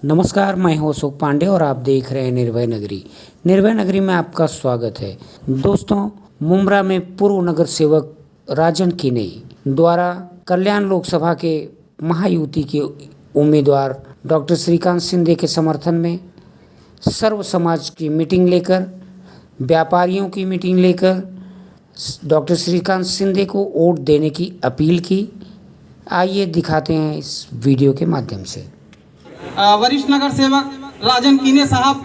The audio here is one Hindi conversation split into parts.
नमस्कार, मैं हूं अशोक पांडे और आप देख रहे हैं निर्भय नगरी। निर्भय नगरी में आपका स्वागत है। दोस्तों, मुंब्रा में पूर्व नगर सेवक राजन किनेई द्वारा कल्याण लोकसभा के महायुति के उम्मीदवार डॉक्टर श्रीकांत शिंदे के समर्थन में सर्व समाज की मीटिंग लेकर, व्यापारियों की मीटिंग लेकर डॉक्टर श्रीकांत शिंदे को वोट देने की अपील की। आइए दिखाते हैं इस वीडियो के माध्यम से। वरिष्ठ नगर सेवक राजन कीने साहब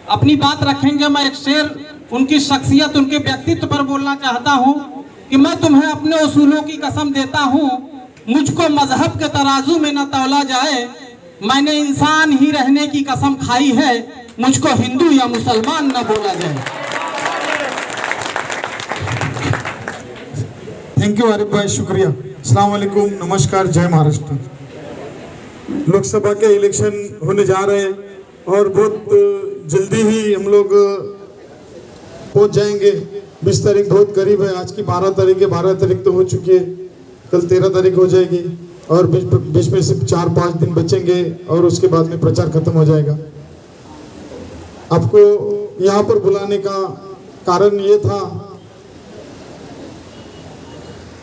अपनी बात रखेंगे। मैं एक शेर उनकी शख्सियत, उनके व्यक्तित्व पर बोलना चाहता हूं कि मैं तुम्हें अपने उसूलों की कसम देता हूं, मुझको मजहब के तराजू में न तौला जाए। मैंने इंसान ही रहने की कसम खाई है, मुझको हिंदू या मुसलमान न बोला जाए। थैंक यू आरिफ भाई, शुक्रिया। अस्सलाम वालेकुम, नमस्कार, जय महाराष्ट्र। लोकसभा के इलेक्शन होने जा रहे हैं और बहुत जल्दी ही हम लोग पहुंच जाएंगे। 20 तारीख बहुत करीब है। आज की 12 तारीख है, 12 तारीख तो हो चुकी है, कल 13 तारीख हो जाएगी और बीच में सिर्फ 4-5 दिन बचेंगे और उसके बाद में प्रचार खत्म हो जाएगा। आपको यहाँ पर बुलाने का कारण ये था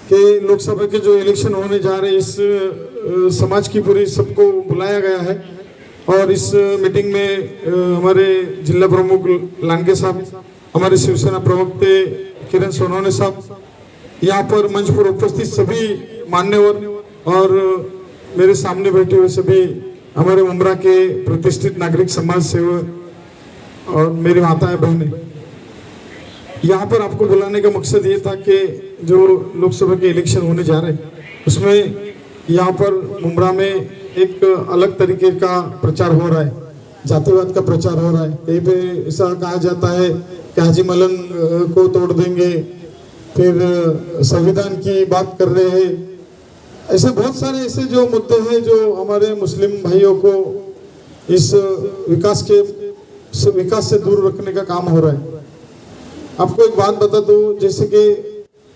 कि लोकसभा के जो इलेक्शन होने जा रहे हैं, इस समाज की पूरी सबको बुलाया गया है और इस मीटिंग में हमारे जिला प्रमुख लांगे साहब, हमारे शिवसेना प्रवक्ते किरण सोनवणे साहब, यहाँ पर मंच पर उपस्थित सभी मान्यवर और मेरे सामने बैठे हुए सभी हमारे मुंब्रा के प्रतिष्ठित नागरिक समाज सेवक और मेरी माताएं बहनें, यहाँ पर आपको बुलाने का मकसद ये था कि जो लोकसभा के इलेक्शन होने जा रहे हैं उसमें यहाँ पर मुंब्रा में एक अलग तरीके का प्रचार हो रहा है, जातिवाद का प्रचार हो रहा है। कहीं पे ऐसा कहा जाता है कि हाजी मलंग को तोड़ देंगे, फिर संविधान की बात कर रहे हैं। ऐसे बहुत सारे ऐसे जो मुद्दे हैं जो हमारे मुस्लिम भाइयों को इस विकास से दूर रखने का काम हो रहा है। आपको एक बात बता दूं, जैसे कि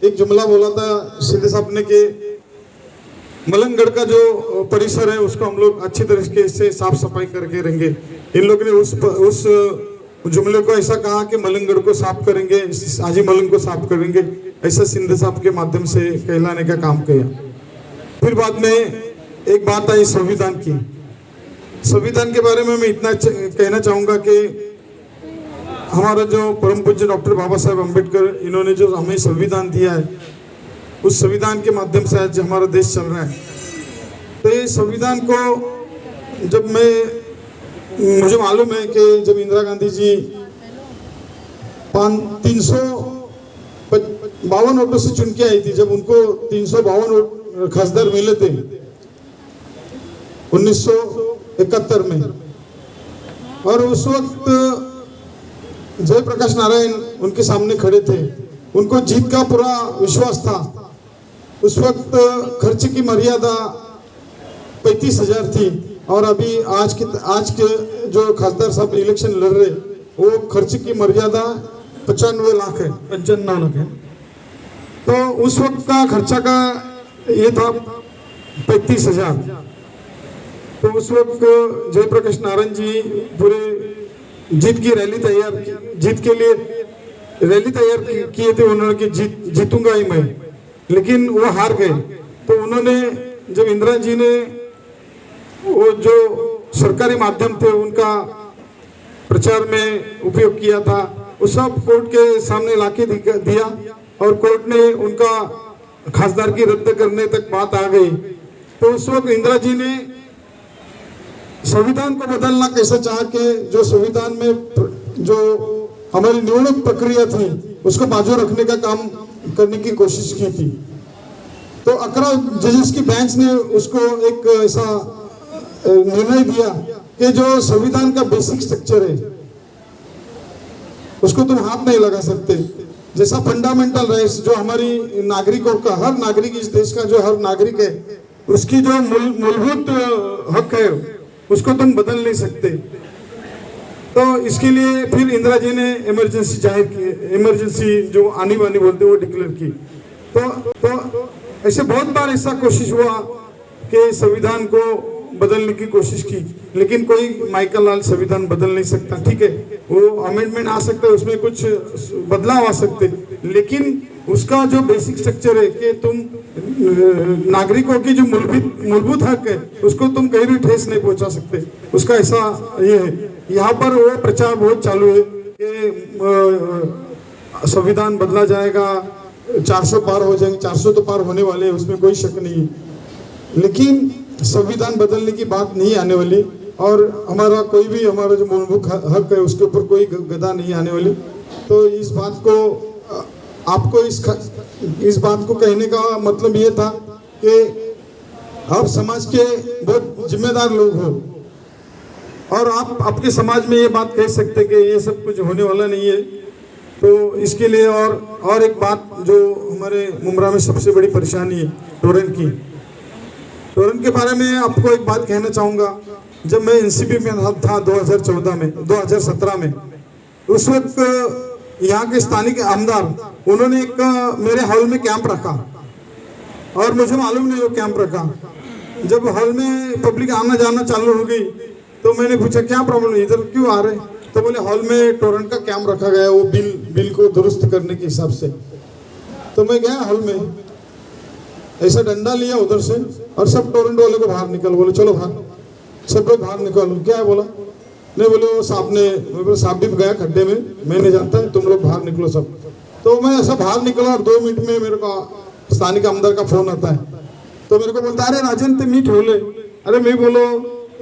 एक जुमला बोला था शिंदे साहब ने कि मलंगगढ़ का जो परिसर है उसको हम लोग अच्छी तरीके से साफ सफाई करके रहेंगे। इन लोगों ने उस जुमले को ऐसा कहा कि मलंगगढ़ को साफ करेंगे, हाजी मलंग को साफ करेंगे, ऐसा शिंदे साहब के माध्यम से कहलाने का काम किया। फिर बाद में एक बात आई संविधान की। संविधान के बारे में मैं इतना कहना चाहूँगा कि हमारा जो परम पूज्य डॉक्टर बाबा साहेब अम्बेडकर, इन्होंने जो हमें संविधान दिया है, उस संविधान के माध्यम से आज हमारा देश चल रहा है। तो ये संविधान को जब मुझे मालूम है कि जब इंदिरा गांधी जी 352 वोटों से चुन के आई थी, जब उनको 352 खासदार मिले थे 1971 में, और उस वक्त जयप्रकाश नारायण उनके सामने खड़े थे, उनको जीत का पूरा विश्वास था। उस वक्त खर्च की मर्यादा 35,000 थी और अभी आज के जो खासदार साहब इलेक्शन लड़ रहे वो खर्च की मर्यादा 95 लाख है, 55 लाख है। तो उस वक्त का खर्चा का ये था 35,000। तो उस वक्त जयप्रकाश नारायण जी पूरे जीत की रैली जीत के लिए रैली तैयार किए थे उन्होंने कि जीतूंगा ही मैं, लेकिन वो हार गए। तो उन्होंने जब इंदिरा जी ने वो जो सरकारी माध्यम थे उनका प्रचार में उपयोग किया था, वो सब कोर्ट के सामने लाके दिया और कोर्ट ने उनका खासदार की रद्द करने तक बात आ गई। तो उस वक्त इंदिरा जी ने संविधान को बदलना कैसे चाह के जो संविधान में जो हमारी निवडणूक प्रक्रिया थी उसको बाजू रखने का काम करने की कोशिश की थी। तो 11 जजेस की बेंच ने उसको एक ऐसा निर्णय दिया कि जो संविधान का बेसिक स्ट्रक्चर है उसको तुम हाथ नहीं लगा सकते। जैसा फंडामेंटल राइट्स जो हमारी नागरिकों का, हर नागरिक, इस देश का जो हर नागरिक है उसकी जो मूलभूत हक है उसको तुम बदल नहीं सकते। तो इसके लिए फिर इंदिरा जी ने इमरजेंसी जाहिर की, इमरजेंसी जो आनी बानी बोलते वो डिक्लेयर की। तो ऐसे बहुत बार ऐसा कोशिश हुआ कि संविधान को बदलने की कोशिश की। लेकिन कोई माइकल लाल संविधान बदल नहीं सकता, ठीक है, वो अमेंडमेंट आ सकता है, उसमें कुछ बदलाव आ सकते, लेकिन उसका जो बेसिक स्ट्रक्चर है कि तुम नागरिकों की जो मूलभूत हक है उसको तुम कहीं भी ठेस नहीं पहुंचा सकते, उसका ऐसा ये है। यहाँ पर वो प्रचार बहुत चालू है कि संविधान बदला जाएगा, 400 पार हो जाएंगे, 400 तो पार होने वाले हैं, उसमें कोई शक नहीं है, लेकिन संविधान बदलने की बात नहीं आने वाली और हमारा कोई भी हमारा जो मूलभूत हक है उसके ऊपर कोई गदा नहीं आने वाली। तो इस बात को आपको इस बात को कहने का मतलब ये था कि आप समाज के बहुत जिम्मेदार लोग हो और आप आपके समाज में ये बात कह सकते कि ये सब कुछ होने वाला नहीं है। तो इसके लिए और एक बात जो हमारे मुमरा में सबसे बड़ी परेशानी है टोरेंट की, टोरेंट के बारे में आपको एक बात कहना चाहूँगा। जब मैं एनसीपी में था 2017 में, उस वक्त यहाँ के स्थानीय आमदार उन्होंने एक मेरे हॉल में कैंप रखा और मुझे मालूम नहीं वो कैंप रखा। जब हॉल में पब्लिक आना जाना चालू हो गई तो मैंने पूछा क्या प्रॉब्लम है, इधर क्यों आ रहे? तो बोले हॉल में टोरेंट का कैंप रखा गया, वो बिल को दुरुस्त करने के हिसाब से। तो मैं गया हॉल में, ऐसा डंडा लिया उधर से और सब टोरेंट वाले को बाहर निकल, बोले चलो बाहर, सब लोग बाहर निकालो। क्या है बोला? नहीं, बोले वो सांप भी गया खड्डे में, मैं नहीं जानता है, तुम लोग बाहर निकलो सब। तो मैं ऐसा बाहर निकला और 2 मिनट में मेरे को स्थानिक आमदार का फोन आता है। तो मेरे को बोलता अरे राजन ते मी ठेवले. अरे मी बोलो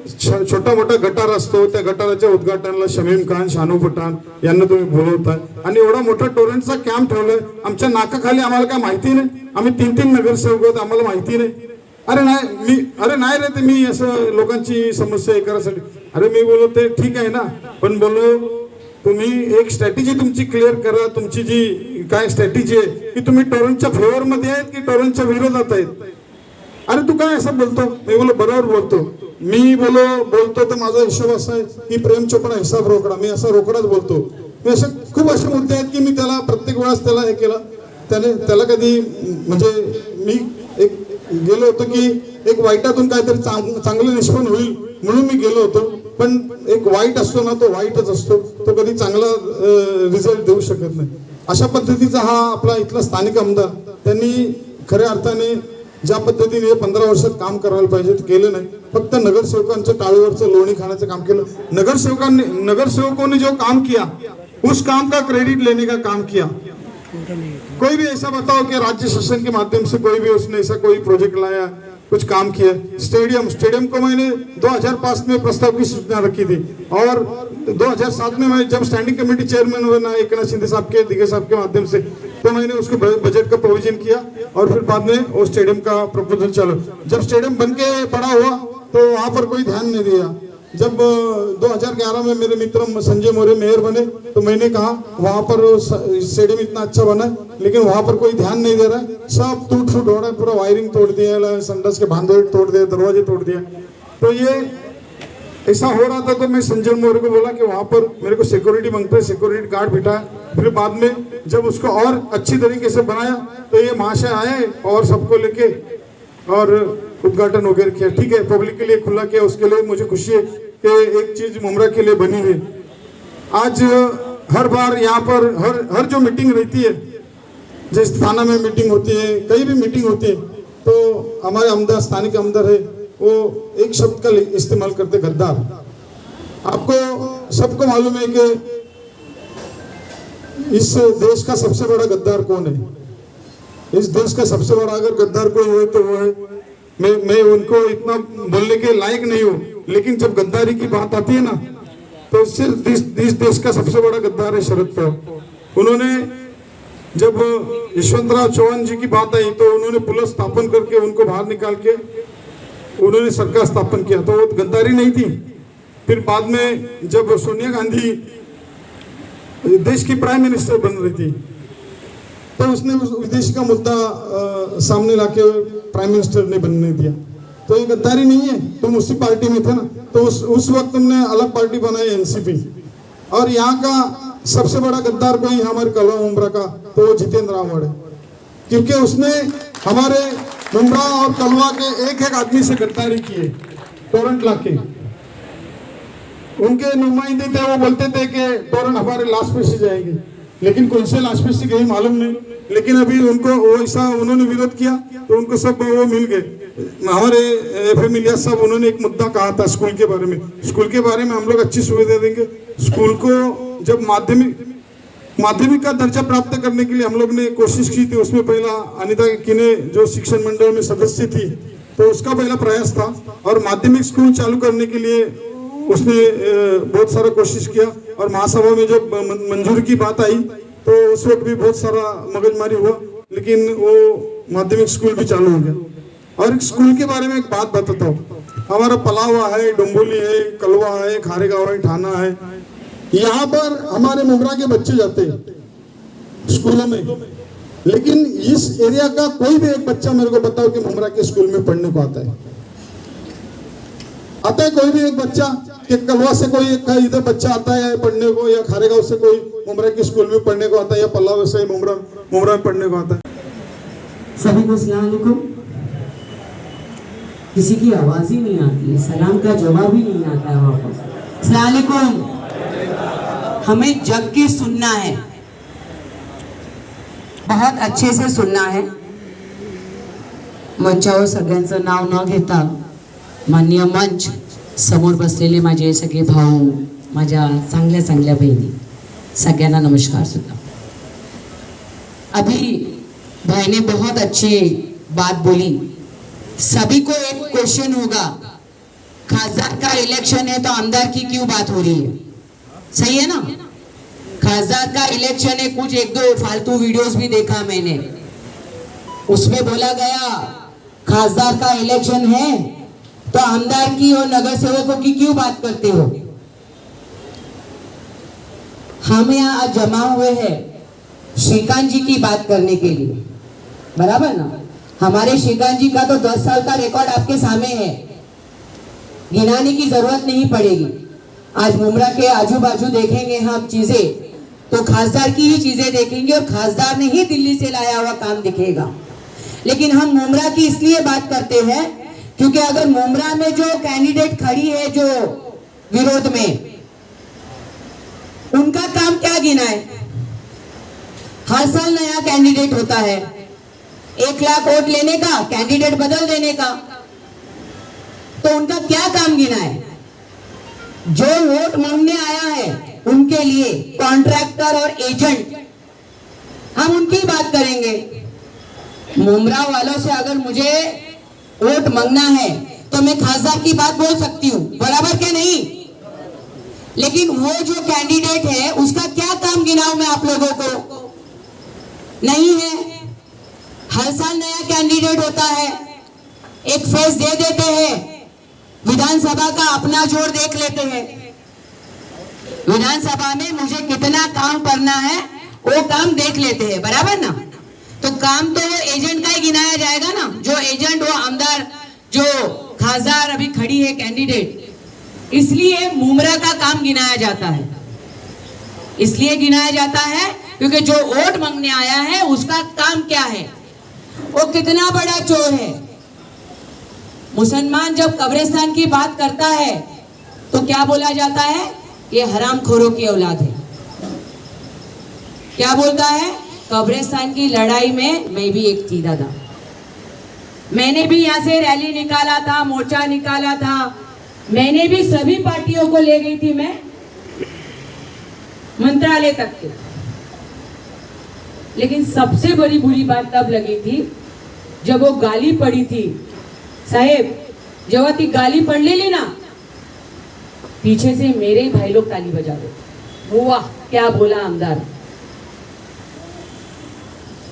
छोटा मोठा गटार असतो, त्या गटाराच्या उद्घाटनाला शमीम खान, शानू पठाण यांना तुम्ही बोलवताय आणि एवढा मोठा टोरेंटचा कॅम्प ठेवलाय आमच्या नाकाखाली, आम्हाला काय माहिती नाही, आम्ही 3-3 नगरसेवक आहोत, आम्हाला माहिती नाही. अरे नाही रे, ते मी असं लोकांची समस्या हे करायसाठी. अरे मी बोलो ते ठीक आहे ना, पण बोलो तुम्ही एक स्ट्रॅटेजी तुमची क्लिअर करा. तुमची जी काय स्ट्रॅटेजी आहे की तुम्ही टोरेंटच्या फेवर मध्ये आहेत की टोरेंटच्या विरोधात आहेत. अरे तू काय असं बोलतो? मी बोलो बरोबर बोलतो. मी बोलतो तर माझा हिशोब असा आहे की प्रेम चोपडा हिसाब रोकडा, मी असा रोकडाच बोलतो. मी असे खूप असे मुद्दे आहेत की मी त्याला प्रत्येक वेळेस त्याला हे केलं, त्याला कधी म्हणजे मी एक गेलो होतो की एक वाईटातून काहीतरी चांगलं निष्पन्न होईल म्हणून मी गेलो होतो. पण एक वाईट असतो ना, तो वाईटच असतो, तो कधी चांगला रिझल्ट देऊ शकत नाही. अशा पद्धतीचा हा आपला इथला स्थानिक आमदार, त्यांनी खऱ्या अर्थाने ज्या पद्धतीने 15 वर्षात काम करायला पाहिजे ते केलं नाही. फक्त नगरसेवकांच्या टाळीवरचं लोणी खाण्याचं काम केलं. नगरसेवकों ने जो काम किया उस काम का क्रेडिट लेने का काम किया. कोई भी ऐसा बताओ कि राज्य शासन के माध्यम से कोई भी उसने ऐसा कोई प्रोजेक्ट लाया, कुछ काम किया. स्टेडियम को मैंने 2005 में प्रस्ताव की सूचना रखी थी और 2007 में मैं जब स्टैंडिंग कमेटी चेयरमैन बना एकनाथ शिंदे साहब के, दिगे साहब के माध्यम से, तो मैंने उसको बजट का प्रोविजन किया और फिर बाद में वो स्टेडियम का प्रपोजल चलो. जब स्टेडियम बन के पड़ा हुआ तो वहां पर कोई ध्यान नहीं दिया. जब 2011 में मेरे मित्र संजय मोरे मेयर बने तो मैंने कहा वहां पर स्टेडियम इतना अच्छा बना है लेकिन वहां पर कोई ध्यान नहीं दे रहा है, सब टूट फूट हो रहा है, पूरा वायरिंग तोड़ दिया, संडास के बांधे तोड़ दिए, दरवाजे तोड़ दिया. तो ये ऐसा हो रहा था. तो मैं संजय मोरे को बोला कि वहां पर मेरे को सिक्योरिटी मांगता है, सिक्योरिटी गार्ड बिठाया. फिर बाद में जब उसको और अच्छी तरीके से बनाया तो ये महाशय आए और सबको लेके और उद्घाटन वगैरह किया. ठीक है, पब्लिक के लिए खुला किया, उसके लिए मुझे खुशी है कि एक चीज मुमरा के लिए बनी है. आज हर बार यहाँ पर हर जो मीटिंग रहती है, जिस थाना में मीटिंग होती है, कहीं भी मीटिंग होती है, तो हमारे आमदार, स्थानिक आमदार है, वो एक शब्द का इस्तेमाल करते, गद्दार. आपको सबको मालूम है कि इस देश का सबसे बड़ा गद्दार कौन है. इस देश का सबसे बड़ा अगर गद्दार कोई है तो वो है, मैं उनको इतना बोलने के लायक नहीं हूँ, लेकिन जब गद्दारी की बात आती है ना तो सिर्फ इस देश का सबसे बड़ा गद्दार है शरद पवार. उन्होंने जब यशवंतराव चौहान जी की बात आई तो उन्होंने पुलिस स्थापन करके उनको बाहर निकाल के उन्होंने सरकार स्थापन किया, तो वो गद्दारी नहीं थी. फिर बाद में जब सोनिया गांधी देश की प्राइम मिनिस्टर बन रही थी तो उसने उस विदेशी का मुद्दा सामने लाके प्राइम मिनिस्टर ने बनने दिया. तो ये गद्दारी नहीं है. तुम उसी पार्टी में थे ना, तो उस वक्त तुमने अलग पार्टी बनाई एनसीपी. और यहाँ का सबसे बड़ा गद्दार कोई हमारे कलवा मुमरा का तो वो जितेंद्र आव्हाड है, क्योंकि उसने हमारे मुमरा और कलवा के एक आदमी से गद्दारी की है, टोरेंट लाके. उनके नुमाइंदे थे, वो बोलते थे कि तोरण हमारे लाश पे से जाएगी, लेकिन कौन से लाश पे से गई मालूम नहीं। लेकिन अभी उनको वो ऐसा उन्होंने विरोध किया तो उनको सब वो मिल गए। हमारे FM इलियास साहब उन्होंने एक मुद्दा कहा था स्कूल के बारे में। स्कूल के बारे में हम लोग अच्छी सुविधा देंगे। स्कूल को जब माध्यमिक का दर्जा प्राप्त करने के लिए हम लोग ने कोशिश की थी, उसमें पहला अनिता किने जो शिक्षण मंडल में सदस्य थी तो उसका पहला प्रयास था, और माध्यमिक स्कूल चालू करने के लिए उसने बहुत सारा कोशिश किया। और महासभा में जब मंजूरी की बात आई तो उस वक्त भी बहुत सारा मगजमारी हुआ, लेकिन वो माध्यमिक स्कूल भी चालू हो गया। और स्कूल के बारे में एक बात बताता हूँ, हमारा पलावा है, डुम्बोली है, कलवा है, खारेगांव है, ठाना है, यहाँ पर हमारे मुमरा के बच्चे जाते हैं स्कूलों में। लेकिन इस एरिया का कोई भी एक बच्चा मेरे को बताओ कि मुमरा के स्कूल में पढ़ने को आता है कोई भी एक बच्चा? कि कलवा से कोई एक इधर बच्चा आता है पढ़ने को, या खारेगांव से कोई मुमरा के स्कूल में पढ़ने को आता है, या पल्लाव से मुमरा में पढ़ने को आता है? सभी को सलाम अलैकुम। किसी की आवाज ही नहीं आती है, सलाम का जवाब ही नहीं आता है वापस। सलाम अलैकुम। हमें जग के सुनना है, बहुत अच्छे से सुनना है। मंचावर सगळ्यांचं नाव न घेता माननीय मंच समोर बसलेले माझे सगळे भाऊ, माझ्या चांगल्या चांगल्या बहिणी, सगळ्यांना नमस्कार सुद्धा। अभी भाई ने बहुत अच्छी बात बोली। सभी को एक क्वेश्चन होगा, खासदार का इलेक्शन है तो आमदार की क्यों बात हो रही है? सही है ना? खासदार का इलेक्शन है, कुछ एक दो फालतू वीडियोस भी देखा मैंने, उसमें बोला गया खासदार का इलेक्शन है तो आमदार की और नगर सेवकों की क्यों बात करते हो? हम यहाँ जमा हुए हैं श्रीकांत जी की बात करने के लिए, बराबर ना? हमारे श्रीकांत जी का तो 10 साल का रिकॉर्ड आपके सामने है, गिनाने की जरूरत नहीं पड़ेगी। आज मुमरा के आजू बाजू देखेंगे हम चीजें तो खासदार की ही चीजें देखेंगे, और खासदार ने ही दिल्ली से लाया हुआ काम दिखेगा। लेकिन हम मुमरा की इसलिए बात करते हैं क्योंकि अगर मुमरा में जो कैंडिडेट खड़ी है जो विरोध में, उनका काम क्या गिना है? हर साल नया कैंडिडेट होता है, 1 लाख वोट लेने का, कैंडिडेट बदल देने का, तो उनका क्या काम गिना है? जो वोट मांगने आया है उनके लिए कॉन्ट्रैक्टर और एजेंट, हम उनकी बात करेंगे। मुमरा वालों से अगर मुझे वोट मांगना है तो मैं खासदार की बात बोल सकती हूँ, बराबर क्या नहीं? लेकिन वो जो कैंडिडेट है उसका क्या काम गिनाऊं मैं आप लोगों को? नहीं है। हर साल नया कैंडिडेट होता है, एक फेस दे देते हैं, विधानसभा का अपना जोर देख लेते हैं। विधानसभा में मुझे कितना काम करना है वो काम देख लेते हैं, बराबर ना? तो काम तो वो एजेंट का ही गिनाया जाएगा ना, जो एजेंट वो आमदार, जो खासदार अभी खड़ी है कैंडिडेट, इसलिए मुमरा का काम गिनाया जाता है। इसलिए गिनाया जाता है क्योंकि जो वोट मांगने आया है उसका काम क्या है, वो कितना बड़ा चोर है। मुसलमान जब कब्रिस्तान की बात करता है तो क्या बोला जाता है? ये हरामखोरों की औलाद है। क्या बोलता है? कब्रिस्तान की लड़ाई में मैं भी एक थी दादा, मैंने भी यहाँ से रैली निकाला था, मोर्चा निकाला था, मैंने भी सभी पार्टियों को ले गई थी मैं मंत्रालय तक के। लेकिन सबसे बड़ी बुरी बात तब लगी थी जब वो गाली पड़ी थी, साहेब जेव्हा ती गाली पडलेली ना, पीछे से मेरे ही भाई लोग ताली बजा रहे, वाह क्या बोला आमदार।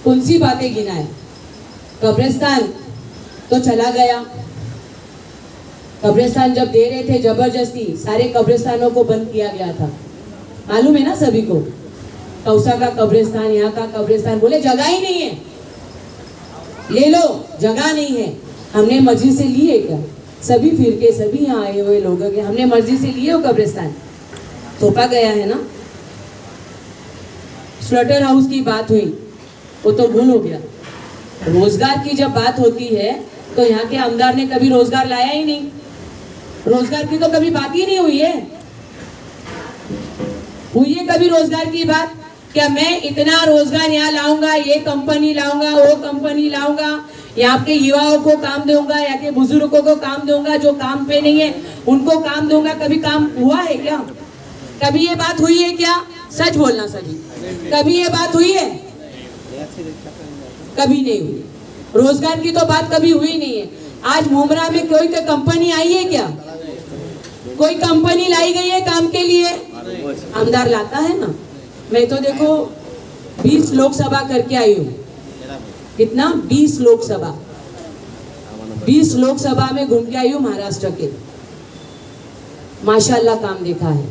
कौन सी बातें गिनाए? कब्रिस्तान तो चला गया, कब्रिस्तान जब दे रहे थे जबरदस्ती, सारे कब्रिस्तानों को बंद किया गया था, मालूम है ना सभी को? कौसा का कब्रिस्तान, यहाँ का कब्रिस्तान, बोले जगह ही नहीं है, ले लो, जगह नहीं है। हमने मर्जी से लिए क्या? सभी फिरके, सभी यहाँ आए हुए लोग, हमने मर्जी से लिए हो कब्रिस्तान? थोपा गया है ना। स्लॉटर हाउस की बात हुई, वो तो भूल हो गया। रोजगार की जब बात होती है तो यहाँ के आमदार ने कभी रोजगार लाया ही नहीं, रोजगार की तो कभी बात ही नहीं हुई है। हुई है कभी रोजगार की बात? क्या मैं इतना रोजगार यहाँ लाऊंगा, ये कंपनी लाऊंगा, वो कंपनी लाऊंगा, यहाँ के युवाओं को काम दूंगा, यहाँ के बुजुर्गों को काम दूंगा, जो काम पे नहीं है उनको काम दूंगा? कभी काम हुआ है क्या? कभी ये बात हुई है क्या? सच बोलना सभी, कभी ये बात हुई है? कभी नहीं हुई। रोजगार की तो बात कभी हुई नहीं है। आज मुमरा में कोई तो कंपनी आई है क्या? कोई कंपनी लाई गई है काम के लिए? आमदार लाता है ना। मैं तो देखो 20 लोकसभा करके आई हूँ। कितना? 20 लोकसभा, 20 लोकसभा में घूम के आई हूँ महाराष्ट्र के। माशाल्लाह काम देखा है।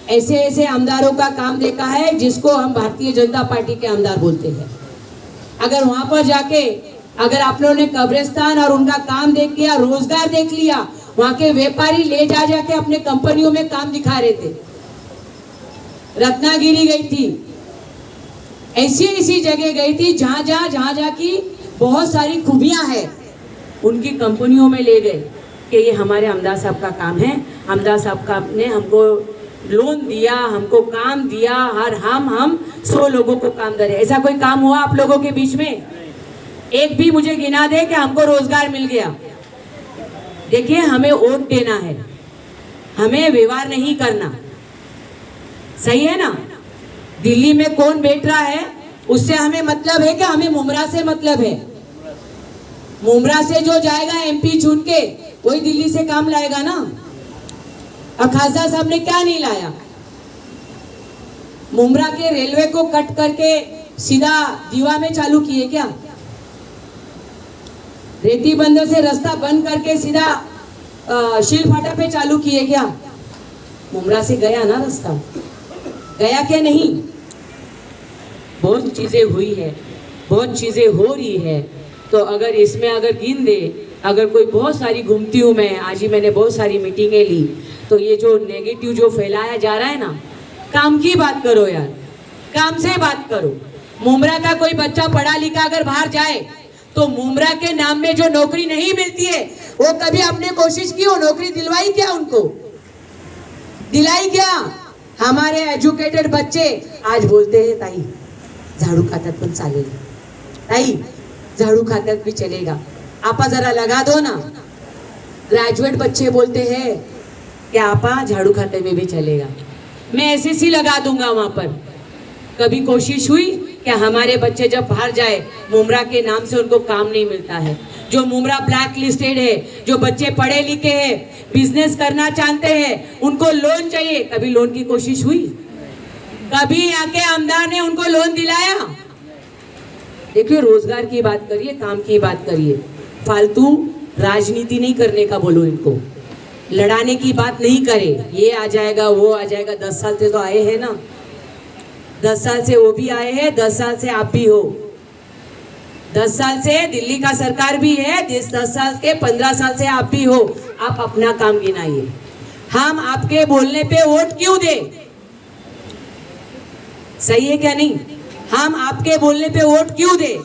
ऐसे ऐसे आमदारों का काम देखा है जिसको हम भारतीय जनता पार्टी के आमदार बोलते हैं। अगर वहां पर जाके अगर आप लोगों ने कब्रिस्तान और उनका काम देख लिया, रोजगार देख लिया, वहां के व्यापारी ले जाके अपने कंपनियों में काम दिखा रहे थे। रत्नागिरी गई थी, ऐसी जगह गई थी जहां की बहुत सारी खूबियां हैं, उनकी कंपनियों में ले गए कि ये हमारे आमदार साहब का काम है। आमदार साहब ने हमको लोन दिया, हमको काम दिया, और हम 100 लोगों को काम दे रहे। ऐसा कोई काम हुआ आप लोगों के बीच में? एक भी मुझे गिना दे कि हमको रोजगार मिल गया। देखिए, हमें वोट देना है, हमें व्यवहार नहीं करना। सही है ना? दिल्ली में कौन बैठ रहा है उससे हमें मतलब है कि हमें मुमरा से मतलब है। मुमरा से जो जाएगा एमपी चुन के, वही दिल्ली से काम लाएगा ना। और खासा साहब ने क्या नहीं लाया? मुमरा के रेलवे को कट करके सीधा दीवा में चालू किए क्या? रेती बंदर से रास्ता बंद करके सीधा शीलफाटा पे चालू किए क्या? मुमरा से गया ना रास्ता, गया क्या नहीं? बहुत चीजें हुई है, बहुत चीजें हो रही है। तो अगर इसमें अगर गिन दे, अगर कोई बहुत सारी घूमती हूँ मैं, आज ही मैंने बहुत सारी मीटिंगें ली, तो ये जो नेगेटिव जो फैलाया जा रहा है ना, काम की बात करो यार, काम से बात करो। मुमरा का कोई बच्चा पढ़ा लिखा अगर बाहर जाए तो मुमरा के नाम में जो नौकरी नहीं मिलती है, वो कभी आपने कोशिश की? वो नौकरी दिलवाई क्या? उनको दिलाई क्या? हमारे एजुकेटेड बच्चे आज बोलते हैं ताई झाड़ू खात्यात पण चालेल, ताई झाड़ू खात्यात भी चलेगा, आपा जरा लगा दो ना। ग्रेजुएट बच्चे बोलते हैं कि आपा झाड़ू खाते में भी चलेगा, मैं एसएससी लगा दूंगा वहां पर। कभी कोशिश हुई कि हमारे बच्चे जब बाहर जाए, मुमरा के नाम से उनको काम नहीं मिलता है? जो मुमरा ब्लैक लिस्टेड है, जो बच्चे पढ़े लिखे हैं, बिजनेस करना चाहते हैं, उनको लोन चाहिए, कभी लोन की कोशिश हुई? कभी यहाँ के आमदार ने उनको लोन दिलाया? देखिए, रोजगार की बात करिए, काम की बात करिए, फालतू राजनीति नहीं करने का बोलो इनको, लड़ाने की बात नहीं करे। ये आ जाएगा, वो आ जाएगा। 10 साल से तो आए हैं ना, 10 साल से वो भी आए हैं, 10 साल से आप भी हो, 10 साल से दिल्ली का सरकार भी है, 10 साल के 15 साल से आप भी हो। आप अपना काम गिनाइए। हम आपके बोलने पे वोट क्यों दे? सही है क्या नहीं? हम आपके बोलने पे वोट क्यों दे?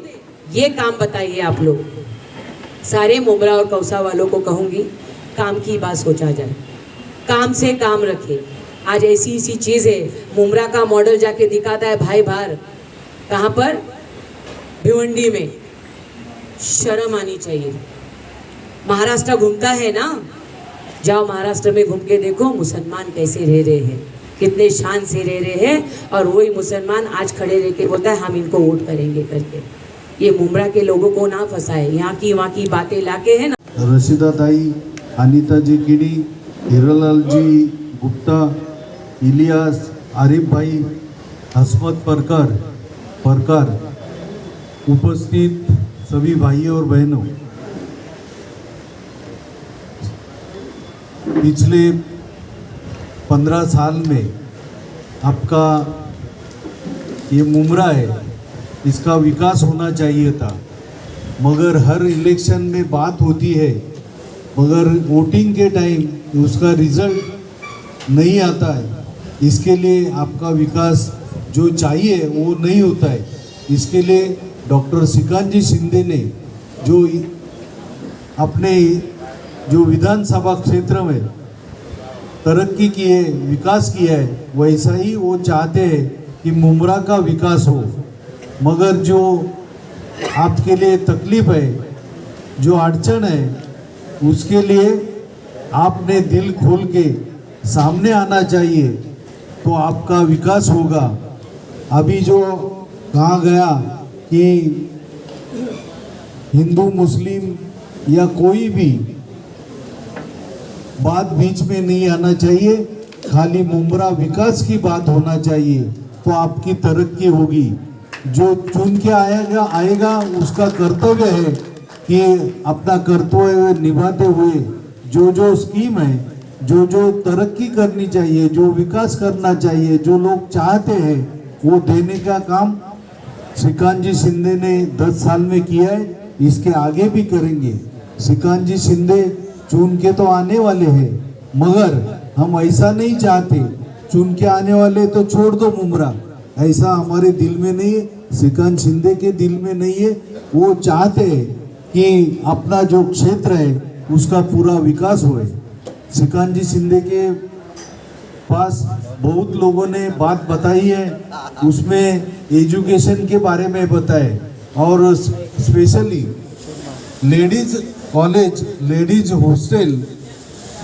ये काम बताइए आप लोग। सारे मुमरा और कौसा वालों को कहूंगी, काम की बात सोचा जाए, काम से काम रखे। आज ऐसी चीज है, मुमरा का मॉडल जाके दिखाता है भाई बाहर, कहाँ पर? भिवंडी में। शर्म आनी चाहिए। महाराष्ट्र घूमता है ना, जाओ महाराष्ट्र में घूम के देखो मुसलमान कैसे रह रहे हैं, कितने शान से रह रहे हैं। और वही मुसलमान आज खड़े रह के बोलता है हम इनको वोट करेंगे करके। ये मुमरा के लोगों को ना फंसाए, यहाँ की वहाँ की बातें लाके है ना। रशीदा ताई, अनीता जी कीड़ी, हीरालाल जी गुप्ता, इलियास, आरिफ भाई, हसमत परकार, उपस्थित सभी भाइयों और बहनों, पिछले 15 साल में आपका ये मुमरा है, इसका विकास होना चाहिए था, मगर हर इलेक्शन में बात होती है, मगर वोटिंग के टाइम उसका रिजल्ट नहीं आता है। इसके लिए आपका विकास जो चाहिए वो नहीं होता है। इसके लिए डॉक्टर श्रीकांत जी शिंदे ने जो अपने जो विधानसभा क्षेत्र में तरक्की की है, विकास किया है, वैसा ही वो चाहते हैं कि मुमरा का विकास हो। मगर जो आपके लिए तकलीफ है, जो अड़चन है, उसके लिए आपने दिल खोल के सामने आना चाहिए, तो आपका विकास होगा। अभी जो कहा गया कि हिंदू मुस्लिम या कोई भी बात बीच में नहीं आना चाहिए, खाली मुमरा विकास की बात होना चाहिए, तो आपकी तरक्की होगी। जो चुन के आएगा उसका कर्तव्य है कि अपना कर्तव्य निभाते हुए जो स्कीम है, जो तरक्की करनी चाहिए, जो विकास करना चाहिए, जो लोग चाहते हैं, वो देने का काम श्रीकांत जी शिंदे ने 10 साल में किया है, इसके आगे भी करेंगे। श्रीकांत जी शिंदे चुन के तो आने वाले हैं, मगर हम ऐसा नहीं चाहते चुन के आने वाले तो छोड़ दो मुमरा, ऐसा हमारे दिल में नहीं है, श्रीकांत शिंदे के दिल में नहीं है। वो चाहते हैं कि अपना जो क्षेत्र है उसका पूरा विकास होए। श्रीकांत जी शिंदे के पास बहुत लोगों ने बात बताई है, उसमें एजुकेशन के बारे में बताए, और specially ladies college, ladies hostel,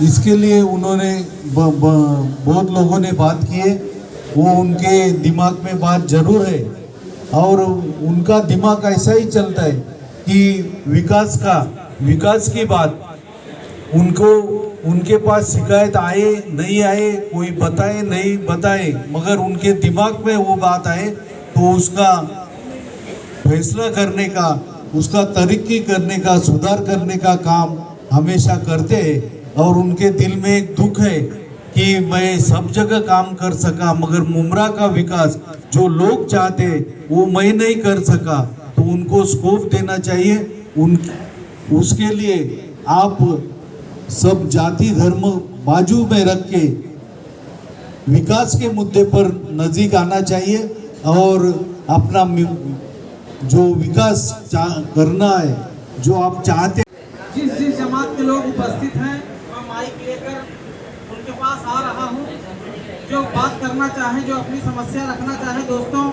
इसके लिए उन्होंने बहुत लोगों ने बात की है। वो उनके दिमाग में बात जरूर है, और उनका दिमाग ऐसा ही चलता है कि विकास की बात उनके पास शिकायत आए नहीं आए, कोई बताए नहीं बताए, मगर उनके दिमाग में वो बात आए तो उसका फैसला करने का, उसका तरक्की करने का, सुधार करने का काम हमेशा करते हैं। और उनके दिल में एक दुख है कि मैं सब जगह काम कर सका, मगर मुमरा का विकास जो लोग चाहते वो मैं नहीं कर सका, तो उनको स्कोप देना चाहिए। उसके लिए आप सब जाति धर्म बाजू में रख के विकास के मुद्दे पर नज़दीक आना चाहिए, और अपना जो विकास करना है, जो आप चाहते। जिस जमात के लोग उपस्थित हैं, मैं माइक लेकर उनके पास आ रहा हूं, जो बात करना चाहें, जो अपनी समस्या रखना चाहें। दोस्तों,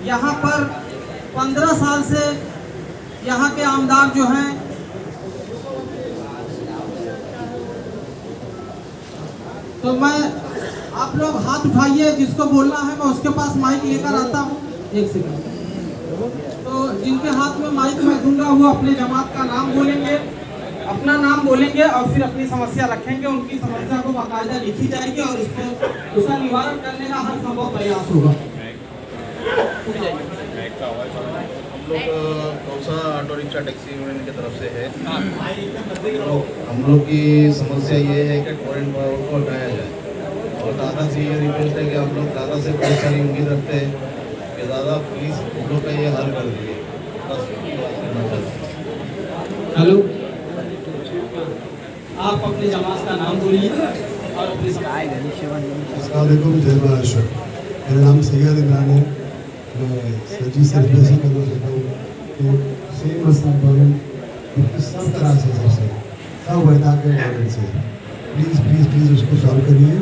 यहाँ पर 15 साल से यहाँ के आमदार जो हैं, तो मैं आप लोग हाथ उठाइए, जिसको बोलना है मैं उसके पास माइक लेकर आता हूँ। एक सेकंड। तो जिनके हाथ में माइक मैं दूंगा वो अपने जमात का नाम बोलेंगे, अपना नाम बोलेंगे, और फिर अपनी समस्या रखेंगे। उनकी समस्या को बाकायदा लिखी जाएगी और उसका निवारण करने का हर संभव प्रयास होगा। हम लोग Kausa auto rickshaw taxi union की तरफ से है। हम लोग की समस्या ये है कि टोरेंट पावर को हटाया जाए, और दादा से ये रिक्वेस्ट है कि आप लोग दादा से बहुत सारी उम्मीद रखते हैं कि दादा प्लीज़ हम लोग का ये हल कर दीजिए। बस हेलो, आप अपने जमात का नाम बोलिए और अपनी अस्सलामुअलैकुम, जय महाराष्ट्र। मेरा नाम सैयद इमरान है, मैं सजी से रिप्रेजेंट करना चाहता हूँ कि सेम मसलन गवर्नमेंट सब तरह से सब वैदा के गवर्नमेंट से प्लीज़ प्लीज़ प्लीज़ उसको सॉल्व करिए।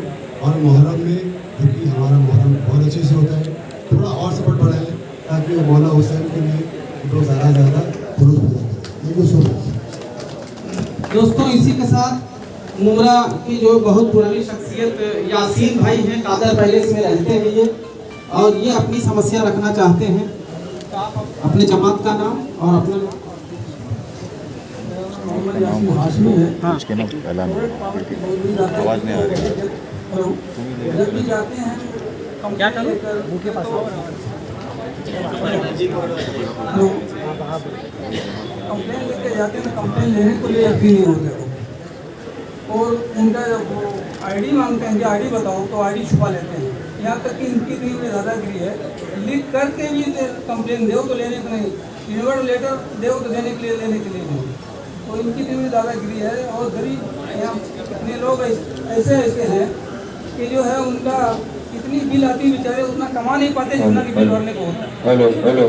और मुहर्रम में, क्योंकि हमारा मुहर्रम बहुत अच्छे से होता है, थोड़ा और सपोर्ट बढ़ाएं ताकि मौला हुसैन के लिए तो ज़्यादा खुलूस पैदा करें। Thank you so much. दोस्तों, इसी के साथ मुमरा की जो बहुत पुरानी शख्सियत यासीन भाई हैं, कादर पैलेस में रहते हैं ये, और ये अपनी समस्या रखना चाहते हैं। तो आप अपने जमात का नाम और अपना नाम। हाशमी है। हाँ। आवाज़ नहीं आ रही। जब भी जाते हैं क्या करूँ? मुँह के पास कंप्लेन लेके जाते हैं, कंप्लेन लेने को लिए यकीन नहीं होते हो, और उनका जब वो आईडी मांगते हैं कि आईडी बताओ, तो आईडी छुपा लेते हैं। यहाँ तक कि इनकी टीम में दादागिरी है, लिख करके भी कंप्लेन दो तो लेने को नहीं, इन्वर्ट लेटर दो तो देने के लिए नहीं। तो इनकी टीम में दादागिरी है, और गरीब यहाँ कितने लोग ऐसे हैं कि जो है उनका इतनी बिल आती है, बेचारे उतना कमा नहीं पाते जितना कि बिल भरने को होता है। हेलो।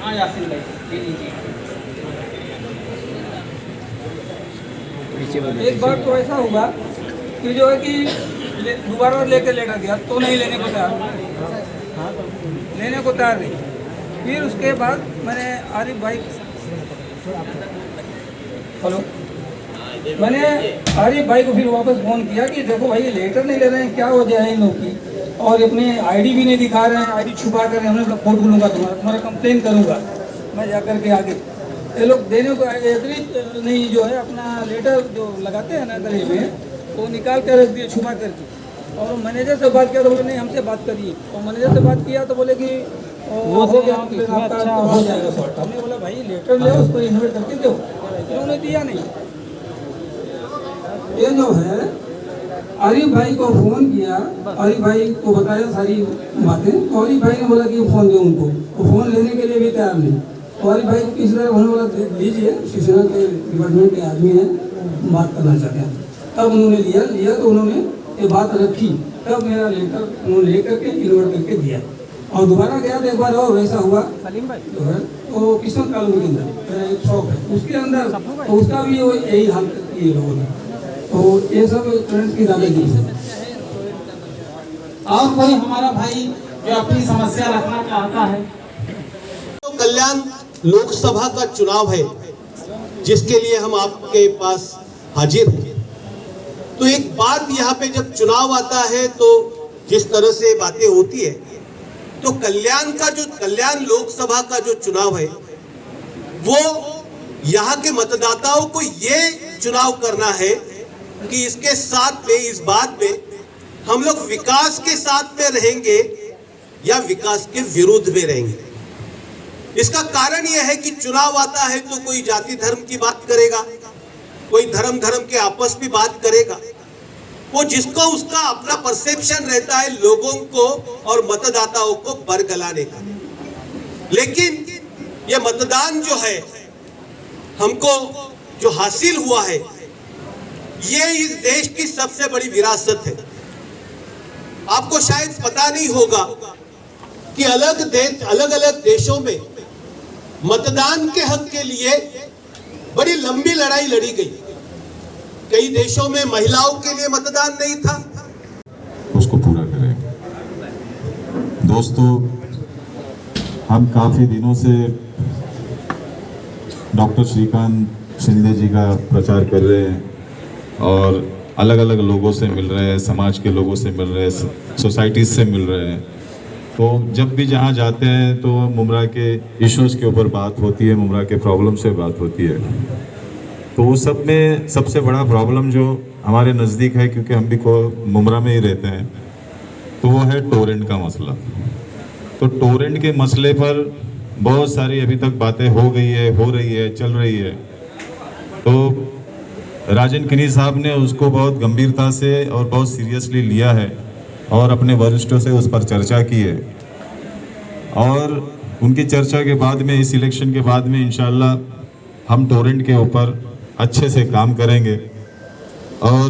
हाँ यासीन भाई, एक बार तो ऐसा हुआ फिर जो है कि दोबारा लेके लेटर गया तो नहीं लेने को तैयार, लेने को तैयार नहीं। फिर उसके बाद मैंने आरिफ भाई, हेलो, मैंने आरिफ भाई को फिर वापस फ़ोन किया कि देखो भाई, लेटर नहीं ले रहे हैं, क्या वजह है इन लोग की, और अपने आईडी भी नहीं दिखा रहे हैं, आईडी छुपा कर हमने फोटो लूँगा तुम्हारा कंप्लेन करूँगा मैं जा कर के आगे। ये लोग देने को एग्री नहीं, जो है अपना लेटर जो लगाते हैं ना गले में, वो निकाल कर रख दिए छुपा करके। और मैनेजर से बात किया तो बोले नहीं, हमसे बात करिए। और मैनेजर से बात किया तो बोले कि वो हो गया, आपका तो हो जाएगा सॉर्ट। हमने बोला भाई लेटर ले, उसको इन्वेट करके दो, उन्होंने दिया नहीं। ये जो है आरिफ भाई को फ़ोन किया, आरिफ भाई को बताया सारी बातें, तो आरिफ भाई ने बोला कि फ़ोन दो उनको, वो फ़ोन लेने के लिए भी तैयार नहीं। तो आरिफ भाई को किसी तरह उन्होंने बोला लीजिए, शिवसेना के डिपार्टमेंट के आदमी हैं, बात करना चाहते हैं। तब उन्होंने लिया तो उन्होंने ये बात रखी, तब मेरा लेटर उन्होंने ले करके इन्वर्ट करके दिया। और दोबारा गया तो एक बार और वैसा हुआ, सलीम भाई जो है वो किशन कॉलोनी के अंदर एक शॉप है, उसके अंदर तो उसका भी यही हाल किए लोगों ने। तो ये सब करंट की दादागिरी है। और कोई हमारा भाई जो अपनी समस्या रखना चाहता है? तो कल्याण लोकसभा का चुनाव है जिसके लिए हम आपके पास हाजिर हैं। तो एक बात यहाँ पे जब चुनाव आता है तो जिस तरह से बातें होती है, तो कल्याण लोकसभा का जो चुनाव है वो यहाँ के मतदाताओं को ये चुनाव करना है कि इसके साथ में, इस बात में हम लोग विकास के साथ में रहेंगे या विकास के विरुद्ध में रहेंगे। इसका कारण यह है कि चुनाव आता है तो कोई जाति धर्म की बात करेगा, कोई धर्म के आपस में बात करेगा, वो जिसको उसका अपना परसेप्शन रहता है लोगों को और मतदाताओं को बरगलाने का। लेकिन ये मतदान जो है हमको जो हासिल हुआ है, ये इस देश की सबसे बड़ी विरासत है। आपको शायद पता नहीं होगा कि अलग अलग देशों में मतदान के हक के लिए बड़ी लंबी लड़ाई लड़ी गई। कई देशों में महिलाओं के लिए मतदान नहीं था, उसको पूरा करेंगे। दोस्तों, हम काफी दिनों से डॉक्टर श्रीकांत शिंदे जी का प्रचार कर रहे हैं और अलग अलग लोगों से मिल रहे हैं, समाज के लोगों से मिल रहे हैं, सोसाइटीज से मिल रहे हैं। तो जब भी जहाँ जाते हैं तो मुमरा के इश्यूज़ के ऊपर बात होती है, मुमरा के प्रॉब्लम से बात होती है। तो उस सब में सबसे बड़ा प्रॉब्लम जो हमारे नज़दीक है, क्योंकि हम भी मुमरा में ही रहते हैं, तो वो है टोरेंट का मसला। तो टोरेंट के मसले पर बहुत सारी अभी तक बातें हो रही है, चल रही है। तो राजन किनी साहब ने उसको बहुत गंभीरता से और बहुत सीरियसली लिया है और अपने वरिष्ठों से उस पर चर्चा की है। और उनकी चर्चा के बाद में, इस इलेक्शन के बाद में इंशाल्लाह हम टोरेंट के ऊपर अच्छे से काम करेंगे। और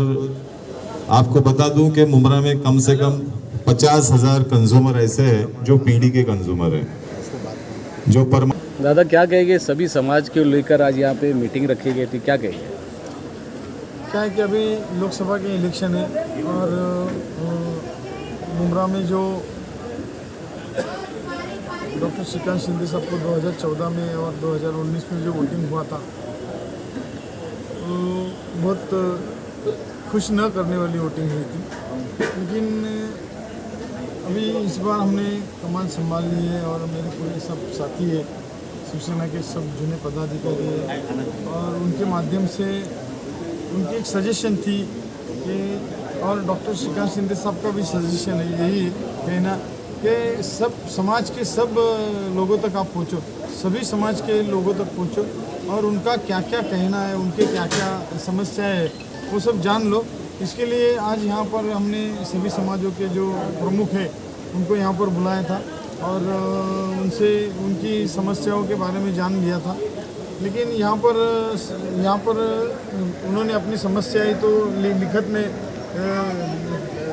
आपको बता दूं कि मुमरा में कम से कम 50,000 कंज्यूमर ऐसे हैं जो पीढ़ी के कंज्यूमर हैं, जो दादा क्या कहेंगे? सभी समाज को लेकर आज यहाँ पे मीटिंग रखी गई थी, क्या कहेंगे? क्या है कि अभी लोकसभा के इलेक्शन है और मुमरा में जो डॉक्टर श्रीकांत शिंदे साहब को 2014 में और 2019 में जो वोटिंग हुआ था, बहुत खुश न करने वाली वोटिंग हुई थी। लेकिन अभी इस बार हमने कमान संभाल ली है और मेरे पूरे सब साथी है, शिवसेना के सब जुने पदाधिकारी है, और उनके माध्यम से उनकी एक सजेशन थी कि, और डॉक्टर श्रीकांत शिंदे साहब का भी सजेशन है, यही कहना कि सब समाज के सब लोगों तक आप पहुँचो, सभी समाज के लोगों तक पहुँचो और उनका क्या क्या कहना है, उनके क्या क्या समस्याएं है, वो सब जान लो। इसके लिए आज यहाँ पर हमने सभी समाजों के जो प्रमुख हैं उनको यहाँ पर बुलाया था और उनसे उनकी समस्याओं के बारे में जान लिया था। लेकिन यहाँ पर उन्होंने अपनी समस्याएं तो लिखत में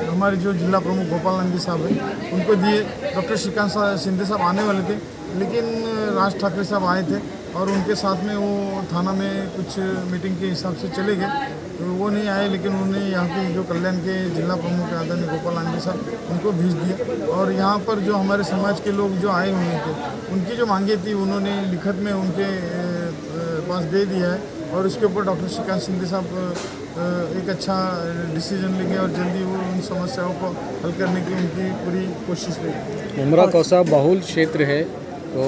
हमारे जो जिला प्रमुख गोपाल नंदी साहब हैं उनको दिए। डॉक्टर श्रीकांत शिंदे साहब आने वाले थे, लेकिन राज ठाकरे साहब आए थे और उनके साथ में वो थाना में कुछ मीटिंग के हिसाब से चले गए। वो नहीं आए, लेकिन उन्होंने यहाँ के जो कल्याण के जिला प्रमुख आदरणीय गोपाल आंटी साहब उनको भेज दिया। और यहाँ पर जो हमारे समाज के लोग जो आए हुए थे उनकी जो मांगे थी उन्होंने लिखित में उनके पास दे दिया है। और उसके ऊपर डॉक्टर श्रीकांत शिंदे साहब एक अच्छा डिसीजन लेंगे और जल्दी वो उन समस्याओं को हल करने की उनकी पूरी कोशिश रहेगी। मुमरा कौसा बहुल क्षेत्र है, तो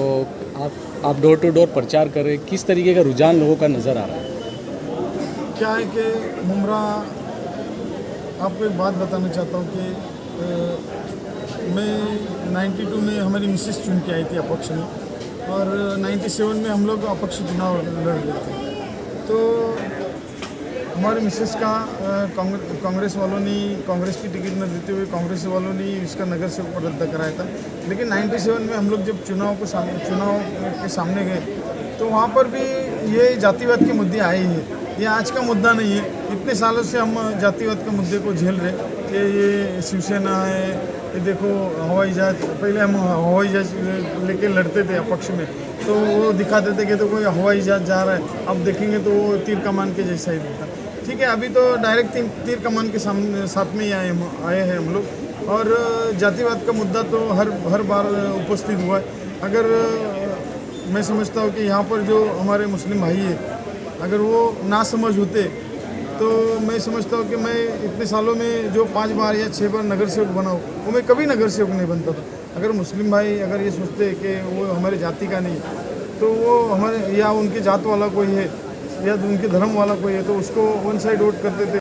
आप डोर टू डोर प्रचार कर रहे हैं, किस तरीके का रुझान लोगों का नज़र आ रहा है? क्या है कि मुमरा, आपको एक बात बताना चाहता हूँ कि मैं 92 में हमारी मिसेस चुन के आई थी अपक्ष में, और 97 में हम लोग अपक्ष चुनाव लड़ रहे थे। तो हमारी मिसेस का कांग्रेस वालों ने, कांग्रेस की टिकट न देते हुए कांग्रेस वालों ने इसका नगर सेवक रद्द कराया था। लेकिन 97 में हम लोग जब चुनाव के सामने गए तो वहाँ पर भी ये जातिवाद के मुद्दे आए हैं। ये आज का मुद्दा नहीं है, इतने सालों से हम जातिवाद के मुद्दे को झेल रहे कि ये शिवसेना है, ये देखो हवाई जहाज, पहले हम हवाई जहाज लेके लड़ते थे अपक्ष में, तो वो दिखाते थे कि तो कोई हवाई जहाज जा रहा है, अब देखेंगे तो वो तीर कमान के जैसा ही दिखता। ठीक है, अभी तो डायरेक्ट तीर कमान के साथ में ही आए हैं हम लोग। और जातिवाद का मुद्दा तो हर बार उपस्थित हुआ है। अगर मैं समझता हूँ कि यहाँ पर जो हमारे मुस्लिम भाई है, अगर वो ना समझ होते तो मैं समझता हूँ कि मैं इतने सालों में जो 5 बार या 6 बार नगर सेवक बना हूँ, वो मैं कभी नगर सेवक नहीं बनता था। अगर मुस्लिम भाई अगर ये सोचते कि वो हमारे जाति का नहीं, तो वो हमारे या उनकी जात वाला कोई है या उनके धर्म वाला कोई है, तो उसको वन साइड वोट करते थे।